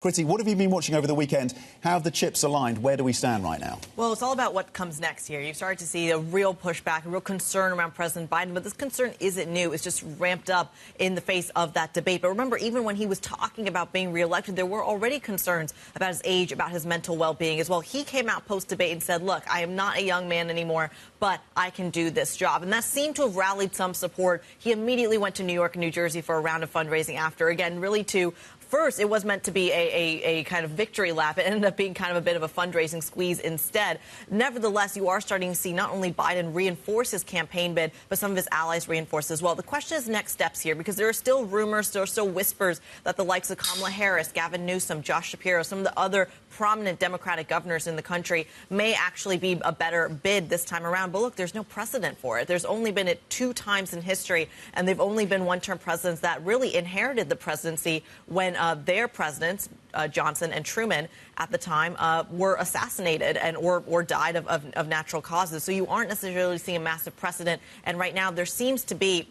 Kriti, what have you been watching over the weekend? How have the chips aligned? Where do we stand right now? Well, it's all about what comes next here. You've started to see a real pushback, a real concern around President Biden, but this concern isn't new. It's just ramped up in the face of that debate. But remember, even when he was talking about being reelected, there were already concerns about his age, about his mental well-being as well. He came out post-debate and said, look, I am not a young man anymore, but I can do this job. And that seemed to have rallied some support. He immediately went to New York and New Jersey for a round of fundraising after, again, really to first, it was meant to be a kind of victory lap. It ended up being kind of a bit of a fundraising squeeze instead. Nevertheless, you are starting to see not only Biden reinforce his campaign bid, but some of his allies reinforce as well. The question is next steps here, because there are still rumors, there are still whispers that the likes of Kamala Harris, Gavin Newsom, Josh Shapiro, some of the other prominent Democratic governors in the country may actually be a better bid this time around. But look, there's no precedent for it. There's only been it 2 times in history, and they've only been one-term presidents that really inherited the presidency when their presidents, Johnson and Truman, at the time, were assassinated and or died of natural causes. So you aren't necessarily seeing a massive precedent. And right now there seems to be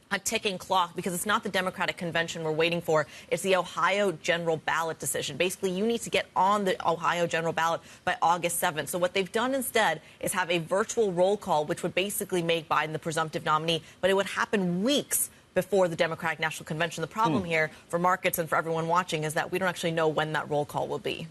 a ticking clock, because it's not the Democratic convention we're waiting for. It's the Ohio general ballot decision. Basically, you need to get on the Ohio general ballot by August 7th. So what they've done instead is have a virtual roll call, which would basically make Biden the presumptive nominee, but it would happen weeks before the Democratic National Convention. The problem here for markets and for everyone watching is that we don't actually know when that roll call will be.